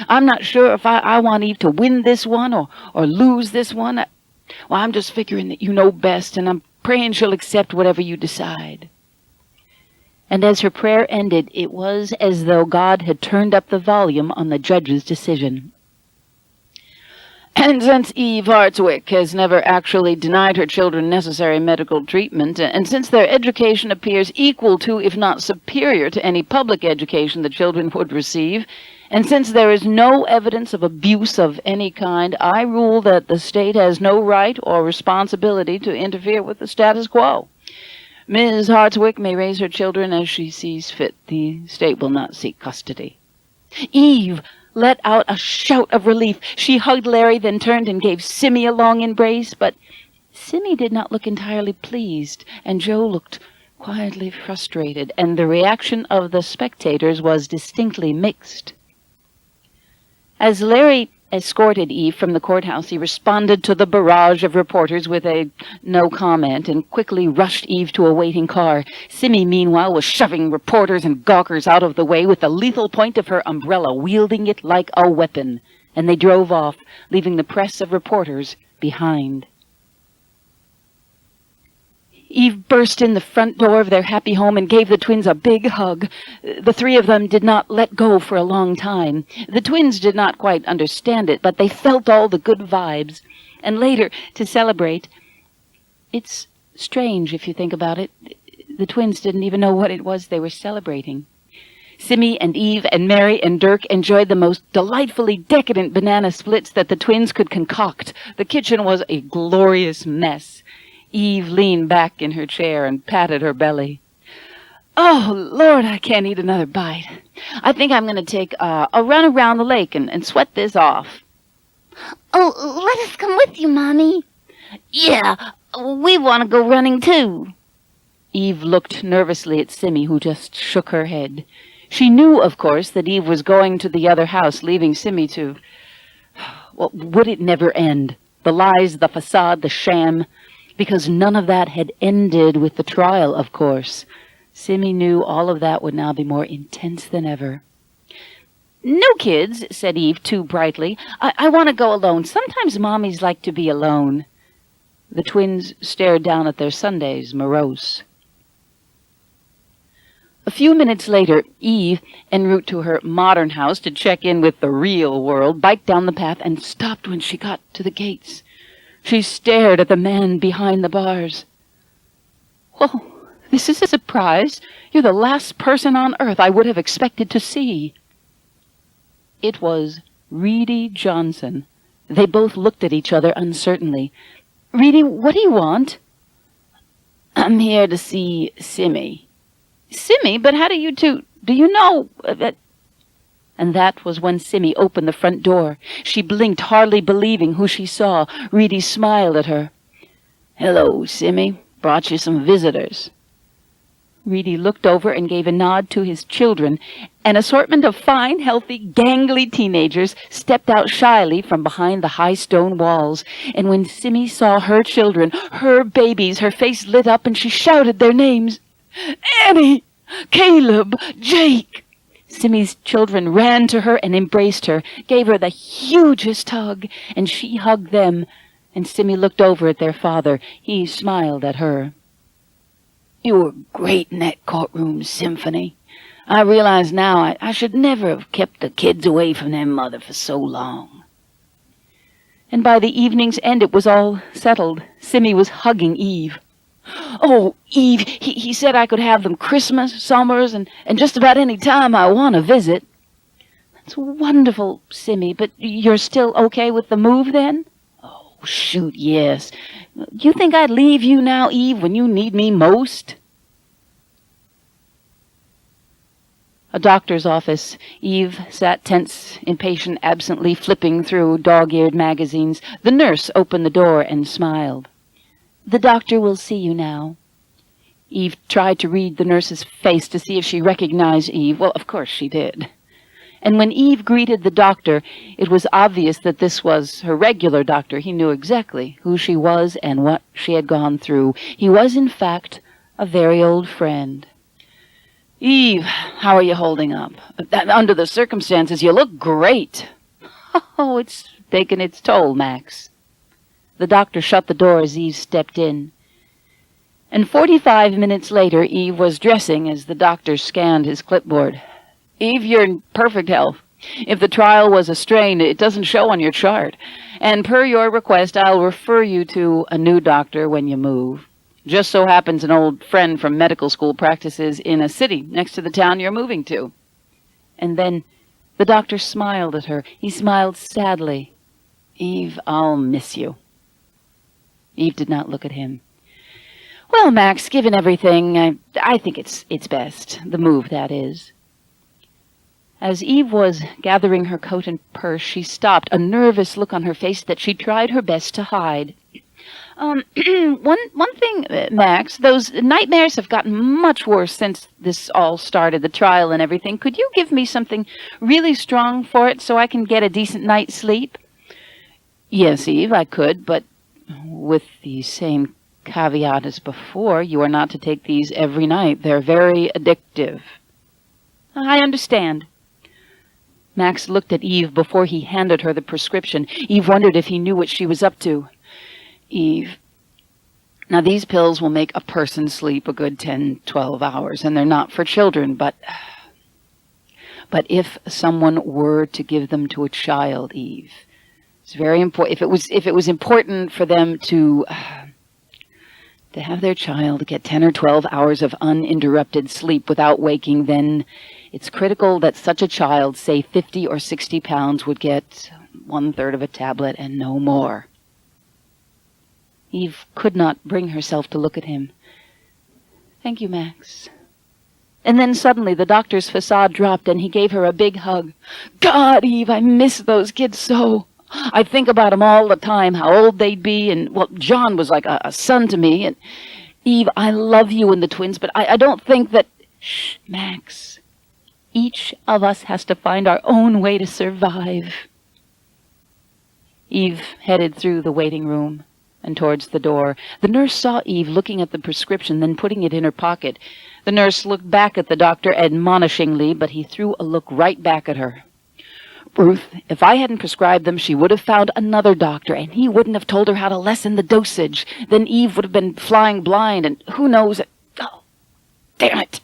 I'm not sure if I want Eve to win this one or lose this one. Well, I'm just figuring that you know best, and I'm praying she'll accept whatever you decide. And as her prayer ended, it was as though God had turned up the volume on the judge's decision. And since Eve Hartswick has never actually denied her children necessary medical treatment, and since their education appears equal to, if not superior to, any public education the children would receive, and since there is no evidence of abuse of any kind, I rule that the state has no right or responsibility to interfere with the status quo. Ms. Hartswick may raise her children as she sees fit. The state will not seek custody. Eve let out a shout of relief. She hugged Larry, then turned and gave Simmy a long embrace, but Simmy did not look entirely pleased, and Joe looked quietly frustrated, and the reaction of the spectators was distinctly mixed. As Larry escorted Eve from the courthouse, he responded to the barrage of reporters with a no comment and quickly rushed Eve to a waiting car. Simmy, meanwhile, was shoving reporters and gawkers out of the way with the lethal point of her umbrella, wielding it like a weapon, and they drove off, leaving the press of reporters behind. Eve burst in the front door of their happy home and gave the twins a big hug. The three of them did not let go for a long time. The twins did not quite understand it, but they felt all the good vibes. And later, to celebrate, it's strange if you think about it. The twins didn't even know what it was they were celebrating. Simmy and Eve and Mary and Dirk enjoyed the most delightfully decadent banana splits that the twins could concoct. The kitchen was a glorious mess. Eve leaned back in her chair and patted her belly. Oh, Lord, I can't eat another bite. I think I'm going to take a run around the lake and sweat this off. Oh, let us come with you, Mommy. Yeah, we want to go running too. Eve looked nervously at Simmy, who just shook her head. She knew, of course, that Eve was going to the other house, leaving Simmy to... Well, would it never end? The lies, the facade, the sham. Because none of that had ended with the trial, of course. Simmy knew all of that would now be more intense than ever. "No, kids," said Eve too brightly. I want to go alone. Sometimes mommies like to be alone." The twins stared down at their sundaes, morose. A few minutes later, Eve, en route to her modern house to check in with the real world, biked down the path and stopped when she got to the gates. She stared at the man behind the bars. "Oh, this is a surprise. You're the last person on earth I would have expected to see." It was Reedy Johnson. They both looked at each other uncertainly. "Reedy, what do you want?" "I'm here to see Simmy." "Simmy? But how do you two... Do you know... And that was when Simmy opened the front door. She blinked, hardly believing who she saw. Reedy smiled at her. "Hello, Simmy. Brought you some visitors." Reedy looked over and gave a nod to his children. An assortment of fine, healthy, gangly teenagers stepped out shyly from behind the high stone walls. And when Simmy saw her children, her babies, her face lit up and she shouted their names. "Annie! Caleb! Jake!" Simmy's children ran to her and embraced her, gave her the hugest hug, and she hugged them. And Simmy looked over at their father. He smiled at her. "You were great in that courtroom symphony. I realize now I should never have kept the kids away from their mother for so long." And by the evening's end it was all settled. Simmy was hugging Eve. "Oh, Eve, he said I could have them Christmas, summers, and just about any time I want to visit." "That's wonderful, Simmy, but you're still okay with the move then?" "Oh, shoot, yes. Do you think I'd leave you now, Eve, when you need me most?" A doctor's office. Eve sat tense, impatient, absently flipping through dog-eared magazines. The nurse opened the door and smiled. "The doctor will see you now." Eve tried to read the nurse's face to see if she recognized Eve. Well, of course she did. And when Eve greeted the doctor, it was obvious that this was her regular doctor. He knew exactly who she was and what she had gone through. He was, in fact, a very old friend. "Eve, how are you holding up? Under the circumstances, you look great." "Oh, it's taken its toll, Max." The doctor shut the door as Eve stepped in. And 45 minutes later, Eve was dressing as the doctor scanned his clipboard. "Eve, you're in perfect health. If the trial was a strain, it doesn't show on your chart. And per your request, I'll refer you to a new doctor when you move. Just so happens an old friend from medical school practices in a city next to the town you're moving to." And then the doctor smiled at her. He smiled sadly. "Eve, I'll miss you." Eve did not look at him. "Well, Max, given everything, I think it's best. The move, that is." As Eve was gathering her coat and purse, she stopped, a nervous look on her face that she tried her best to hide. One thing, Max, those nightmares have gotten much worse since this all started, the trial and everything. Could you give me something really strong for it so I can get a decent night's sleep?" "Yes, Eve, I could, but with the same caveat as before, you are not to take these every night. They're very addictive." "I understand." Max looked at Eve before he handed her the prescription. Eve wondered if he knew what she was up to. "Eve, now these pills will make a person sleep a good 10, 12 hours, and they're not for children, but if someone were to give them to a child, Eve, it's very important. If it was important for them to have their child get 10 or 12 hours of uninterrupted sleep without waking, then it's critical that such a child, say 50 or 60 pounds, would get 1/3 of a tablet and no more." Eve could not bring herself to look at him. "Thank you, Max." And then suddenly the doctor's facade dropped and he gave her a big hug. "God, Eve, I miss those kids so. I think about 'em all the time, how old they'd be, and, well, John was like a son to me, and Eve, I love you and the twins, but I don't think that... Shh, Max. Each of us has to find our own way to survive. Eve headed through the waiting room and towards the door. The nurse saw Eve looking at the prescription, then putting it in her pocket. The nurse looked back at the doctor admonishingly, but he threw a look right back at her. Ruth, if I hadn't prescribed them, she would have found another doctor, and he wouldn't have told her how to lessen the dosage. Then Eve would have been flying blind, and who knows... Oh, damn it!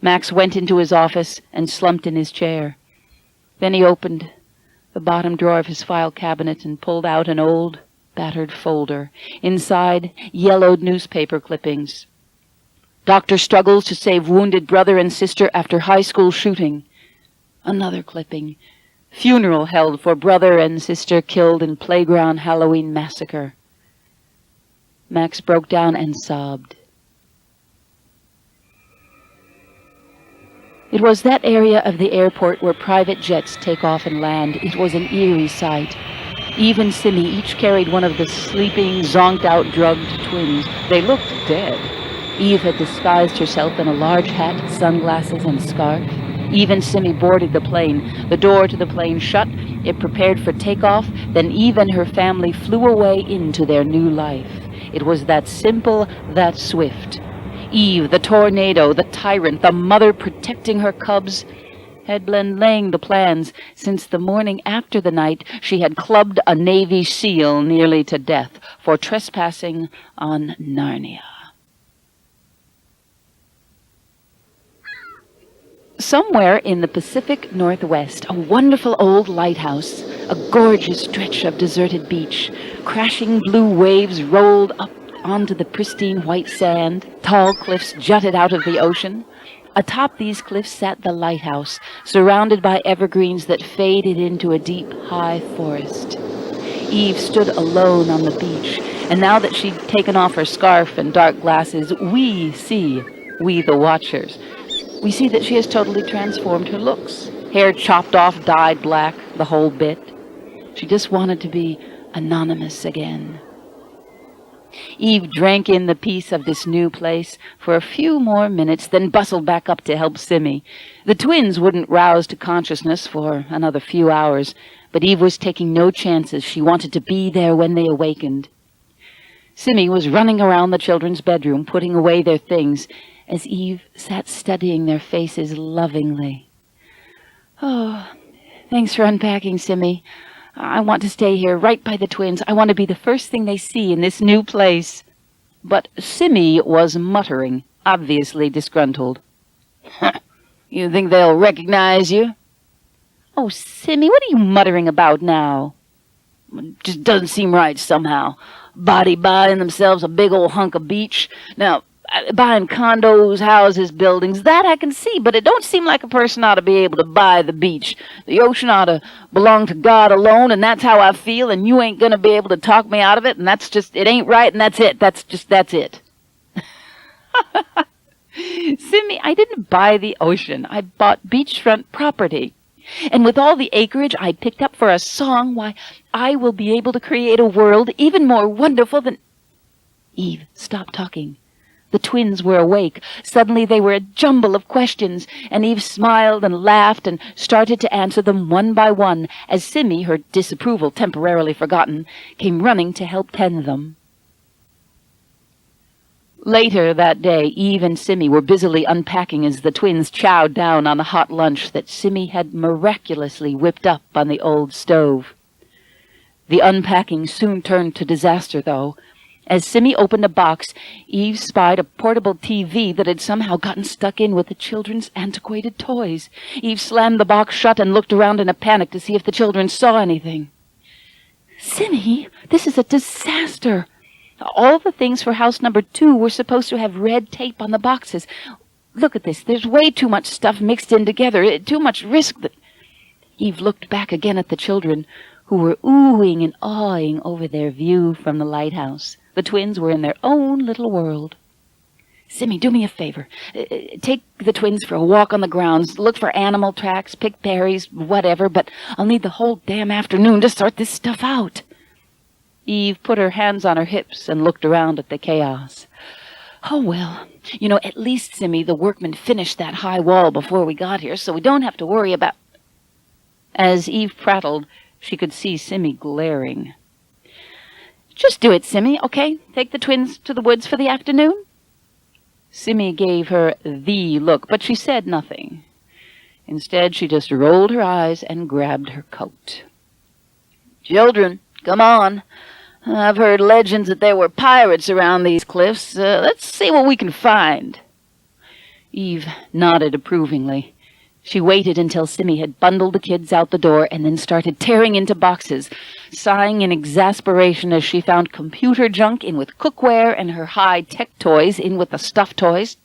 Max went into his office and slumped in his chair. Then he opened the bottom drawer of his file cabinet and pulled out an old, battered folder. Inside, yellowed newspaper clippings. Doctor struggles to save wounded brother and sister after high school shooting. Another clipping. Funeral held for brother and sister killed in playground Halloween massacre. Max broke down and sobbed. It was that area of the airport where private jets take off and land. It was an eerie sight. Eve and Simmy each carried one of the sleeping, zonked-out, drugged twins. They looked dead. Eve had disguised herself in a large hat, sunglasses, and scarf. Eve and Simmy boarded the plane. The door to the plane shut. It prepared for takeoff. Then Eve and her family flew away into their new life. It was that simple, that swift. Eve, the tornado, the tyrant, the mother protecting her cubs, had been laying the plans since the morning after the night she had clubbed a Navy SEAL nearly to death for trespassing on Narnia. Somewhere in the Pacific Northwest, a wonderful old lighthouse, a gorgeous stretch of deserted beach, crashing blue waves rolled up onto the pristine white sand. Tall cliffs jutted out of the ocean. Atop these cliffs sat the lighthouse, surrounded by evergreens that faded into a deep, high forest. Eve stood alone on the beach, and now that she'd taken off her scarf and dark glasses, we the watchers, we see that she has totally transformed her looks. Hair chopped off, dyed black, the whole bit. She just wanted to be anonymous again. Eve drank in the peace of this new place for a few more minutes, then bustled back up to help Simmy. The twins wouldn't rouse to consciousness for another few hours, but Eve was taking no chances. She wanted to be there when they awakened. Simmy was running around the children's bedroom, putting away their things, as Eve sat studying their faces lovingly. "Oh, thanks for unpacking, Simmy. I want to stay here right by the twins. I want to be the first thing they see in this new place." But Simmy was muttering, obviously disgruntled. "You think they'll recognize you?" "Oh, Simmy, what are you muttering about now?" "It just doesn't seem right somehow. Body buying themselves a big old hunk of beach. Now, buying condos, houses, buildings, that I can see, but it don't seem like a person ought to be able to buy the beach. The ocean ought to belong to God alone, and that's how I feel, and you ain't gonna be able to talk me out of it, and that's just, it ain't right, and that's it. That's it." "Simmy, I didn't buy the ocean. I bought beachfront property. And with all the acreage I picked up for a song, why, I will be able to create a world even more wonderful than—" Eve, stop talking. The twins were awake. Suddenly they were a jumble of questions, and Eve smiled and laughed and started to answer them one by one, as Simmy, her disapproval temporarily forgotten, came running to help tend them. Later that day, Eve and Simmy were busily unpacking as the twins chowed down on the hot lunch that Simmy had miraculously whipped up on the old stove. The unpacking soon turned to disaster, though. As Simmy opened a box, Eve spied a portable TV that had somehow gotten stuck in with the children's antiquated toys. Eve slammed the box shut and looked around in a panic to see if the children saw anything. "Simmy, this is a disaster. All the things for house number 2 were supposed to have red tape on the boxes. Look at this. There's way too much stuff mixed in together. Too much risk." Eve looked back again at the children, who were oohing and awing over their view from the lighthouse. The twins were in their own little world. Simmy, do me a favor. Take the twins for a walk on the grounds. Look for animal tracks, pick berries, whatever, but I'll need the whole damn afternoon to sort this stuff out. Eve put her hands on her hips and looked around at the chaos. Oh, well, at least, Simmy, the workmen finished that high wall before we got here, so we don't have to worry about... As Eve prattled, she could see Simmy glaring. Just do it, Simmy, okay? Take the twins to the woods for the afternoon? Simmy gave her the look, but she said nothing. Instead, she just rolled her eyes and grabbed her coat. Children, come on. I've heard legends that there were pirates around these cliffs. Let's see what we can find. Eve nodded approvingly. She waited until Simmy had bundled the kids out the door and then started tearing into boxes, sighing in exasperation as she found computer junk in with cookware and her high-tech toys in with the stuffed toys.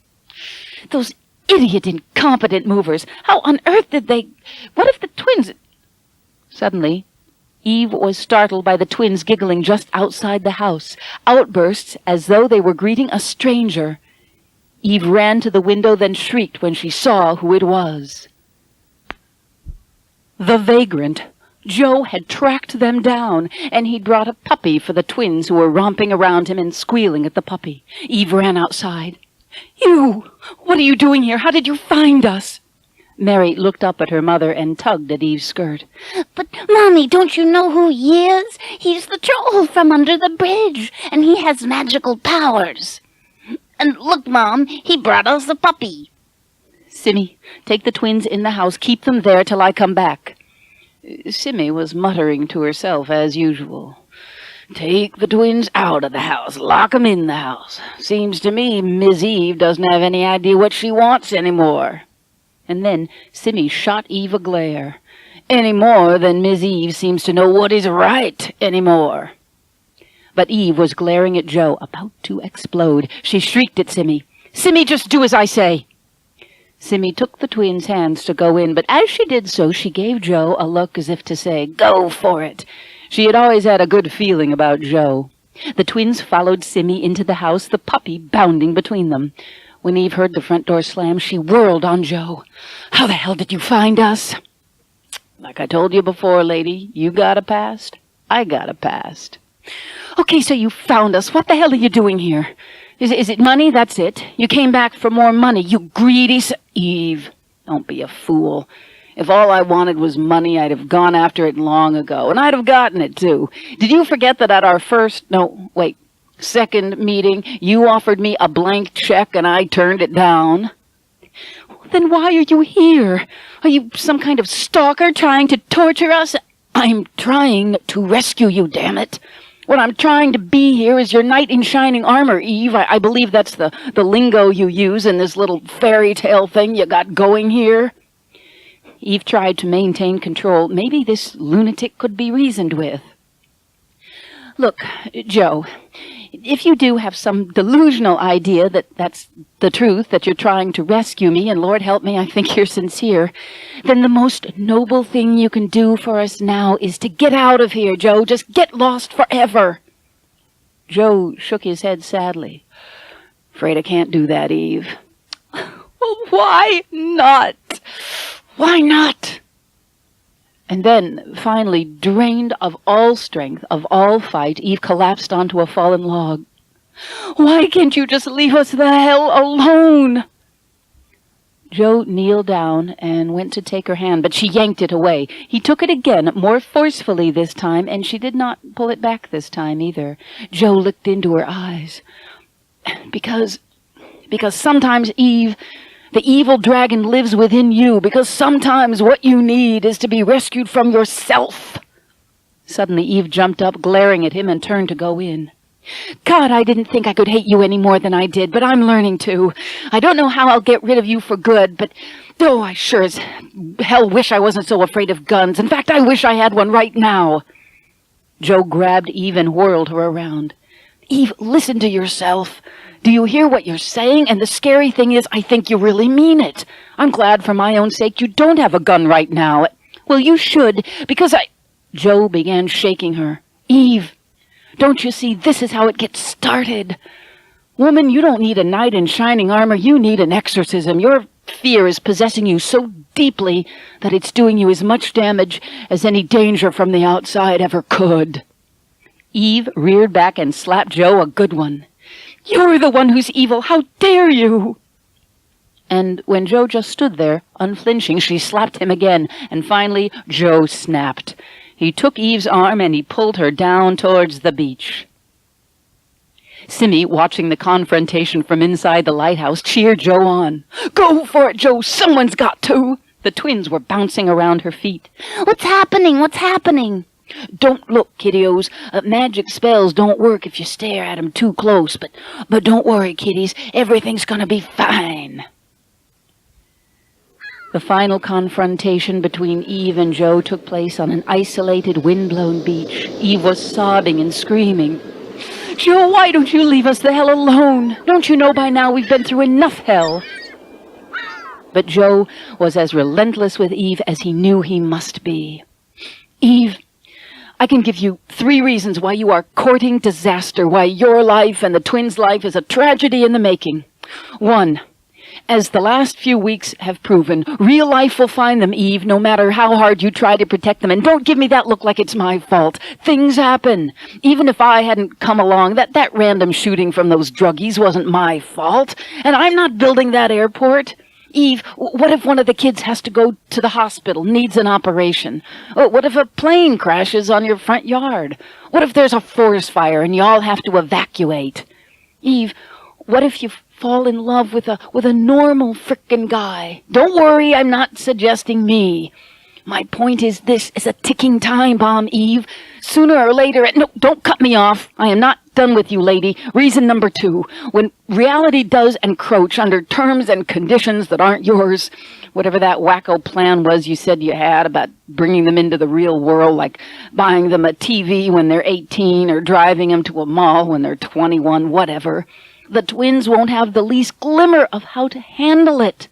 Those idiot, incompetent movers! How on earth did they... What if the twins... Suddenly, Eve was startled by the twins giggling just outside the house, outbursts as though they were greeting a stranger. Eve ran to the window, then shrieked when she saw who it was. The vagrant. Joe had tracked them down, and he'd brought a puppy for the twins who were romping around him and squealing at the puppy. Eve ran outside. You! What are you doing here? How did you find us? Mary looked up at her mother and tugged at Eve's skirt. But, Mommy, don't you know who he is? He's the troll from under the bridge, and he has magical powers. And look, Mom, he brought us a puppy. Simmy, take the twins in the house. Keep them there till I come back. Simmy was muttering to herself as usual. Take the twins out of the house. Lock 'em in the house. Seems to me Miss Eve doesn't have any idea what she wants anymore. And then Simmy shot Eve a glare. Any more than Miss Eve seems to know what is right anymore. But Eve was glaring at Joe, about to explode. She shrieked at Simmy. Simmy, just do as I say. Simmy took the twins' hands to go in, but as she did so, she gave Joe a look as if to say, go for it. She had always had a good feeling about Joe. The twins followed Simmy into the house, the puppy bounding between them. When Eve heard the front door slam, she whirled on Joe. How the hell did you find us? Like I told you before, lady, you got a past, I got a past. Okay, so you found us. What the hell are you doing here? Is it money? That's it. You came back for more money, you greedy Eve, don't be a fool. If all I wanted was money, I'd have gone after it long ago, and I'd have gotten it, too. Did you forget that at our second meeting, you offered me a blank check and I turned it down? Then why are you here? Are you some kind of stalker trying to torture us? I'm trying to rescue you, damn it. What I'm trying to be here is your knight in shining armor, Eve. I believe that's the lingo you use in this little fairy tale thing you got going here. Eve tried to maintain control. Maybe this lunatic could be reasoned with. Look, Joe, if you do have some delusional idea that that's the truth, that you're trying to rescue me, and Lord help me, I think you're sincere, then the most noble thing you can do for us now is to get out of here, Joe. Just get lost forever. Joe shook his head sadly. Afraid I can't do that, Eve. Well, why not? Why not? And then, finally, drained of all strength, of all fight, Eve collapsed onto a fallen log. Why can't you just leave us the hell alone? Joe kneeled down and went to take her hand, but she yanked it away. He took it again, more forcefully this time, and she did not pull it back this time either. Joe looked into her eyes. Because sometimes, Eve, the evil dragon lives within you, because sometimes what you need is to be rescued from yourself. Suddenly Eve jumped up, glaring at him, and turned to go in. God, I didn't think I could hate you any more than I did, but I'm learning to. I don't know how I'll get rid of you for good, but I sure as hell wish I wasn't so afraid of guns. In fact, I wish I had one right now. Joe grabbed Eve and whirled her around. Eve, listen to yourself. Do you hear what you're saying? And the scary thing is, I think you really mean it. I'm glad for my own sake you don't have a gun right now. Well, you should, because Joe began shaking her. Eve, don't you see, this is how it gets started. Woman, you don't need a knight in shining armor. You need an exorcism. Your fear is possessing you so deeply that it's doing you as much damage as any danger from the outside ever could." Eve reared back and slapped Joe a good one. "You're the one who's evil. How dare you!" And when Joe just stood there, unflinching, she slapped him again, and finally Joe snapped. He took Eve's arm and he pulled her down towards the beach. Simmy, watching the confrontation from inside the lighthouse, cheered Joe on. "Go for it, Joe! Someone's got to!" The twins were bouncing around her feet. What's happening? What's happening? "Don't look, kiddios. Magic spells don't work if you stare at 'em too close, but don't worry, kiddies. Everything's gonna be fine." The final confrontation between Eve and Joe took place on an isolated, wind-blown beach. Eve was sobbing and screaming. "Joe, why don't you leave us the hell alone? Don't you know by now we've been through enough hell?" But Joe was as relentless with Eve as he knew he must be. "Eve, I can give you 3 reasons why you are courting disaster, why your life and the twins' life is a tragedy in the making. 1. As the last few weeks have proven, real life will find them, Eve, no matter how hard you try to protect them. And don't give me that look like it's my fault. Things happen. Even if I hadn't come along, that random shooting from those druggies wasn't my fault. And I'm not building that airport. Eve, what if one of the kids has to go to the hospital, needs an operation? What if a plane crashes on your front yard? What if there's a forest fire and you all have to evacuate? Eve, what if you fall in love with a normal frickin' guy? Don't worry, I'm not suggesting me. My point is this is a ticking time bomb, Eve. Sooner or later, no, don't cut me off. I am not done with you, lady. Reason number 2, when reality does encroach under terms and conditions that aren't yours, whatever that wacko plan was you said you had about bringing them into the real world, like buying them a TV when they're 18 or driving them to a mall when they're 21, whatever. The twins won't have the least glimmer of how to handle it.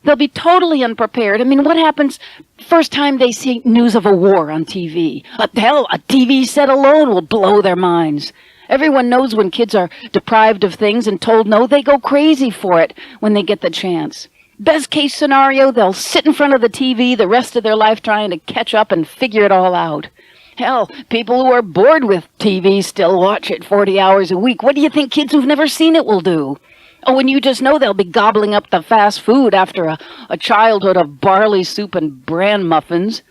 They'll be totally unprepared. I mean, what happens first time they see news of a war on TV? Hell, a TV set alone will blow their minds. Everyone knows when kids are deprived of things and told no, they go crazy for it when they get the chance. Best case scenario, they'll sit in front of the TV the rest of their life trying to catch up and figure it all out. Hell, people who are bored with TV still watch it 40 hours a week. What do you think kids who've never seen it will do? Oh, and you just know they'll be gobbling up the fast food after a childhood of barley soup and bran muffins.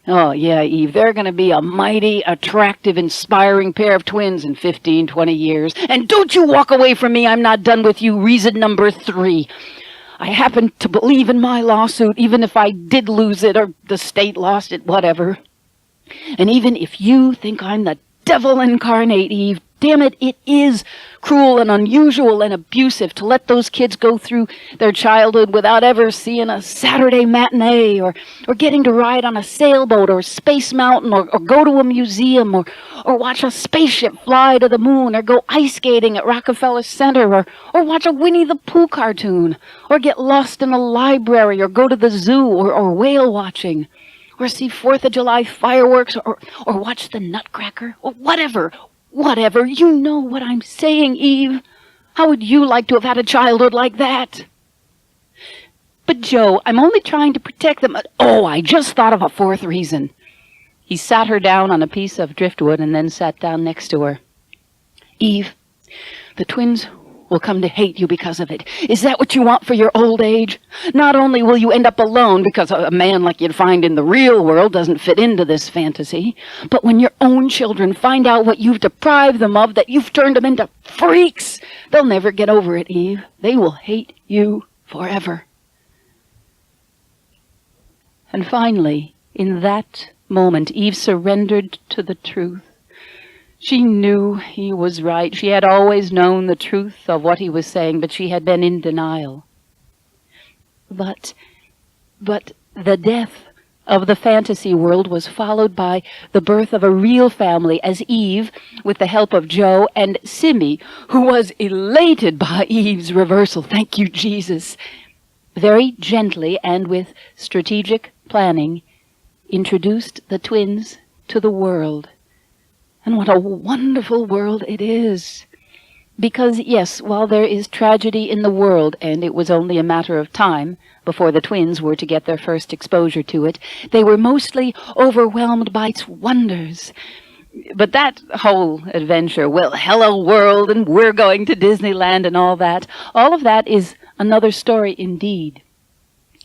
Oh, yeah, Eve, they're going to be a mighty, attractive, inspiring pair of twins in 15, 20 years. And don't you walk away from me. I'm not done with you. Reason number 3. I happen to believe in my lawsuit, even if I did lose it or the state lost it, whatever. And even if you think I'm the devil incarnate, Eve, damn it, it is cruel and unusual and abusive to let those kids go through their childhood without ever seeing a Saturday matinee or getting to ride on a sailboat or Space Mountain or go to a museum or watch a spaceship fly to the moon or go ice skating at Rockefeller Center or watch a Winnie the Pooh cartoon or get lost in a library or go to the zoo or whale watching. Or see 4th of July fireworks, or watch the Nutcracker, or whatever, you know what I'm saying, Eve. How would you like to have had a childhood like that? But Joe, I'm only trying to protect them. Oh, I just thought of a 4th reason. He sat her down on a piece of driftwood and then sat down next to her. Eve, the twins will come to hate you because of it. Is that what you want for your old age? Not only will you end up alone because a man like you'd find in the real world doesn't fit into this fantasy, but when your own children find out what you've deprived them of, that you've turned them into freaks, they'll never get over it, Eve. They will hate you forever. And finally, in that moment, Eve surrendered to the truth. She knew he was right. She had always known the truth of what he was saying, but she had been in denial. But the death of the fantasy world was followed by the birth of a real family as Eve, with the help of Joe and Simmy, who was elated by Eve's reversal, thank you, Jesus, very gently and with strategic planning, introduced the twins to the world. And what a wonderful world it is. Because, yes, while there is tragedy in the world, and it was only a matter of time before the twins were to get their first exposure to it, they were mostly overwhelmed by its wonders. But that whole adventure, well, hello world, and we're going to Disneyland and all of that is another story indeed.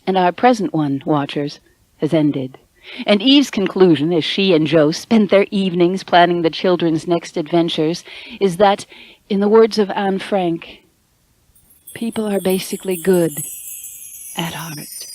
And our present one, watchers, has ended. And Eve's conclusion, as she and Joe spent their evenings planning the children's next adventures, is that, in the words of Anne Frank, people are basically good at heart.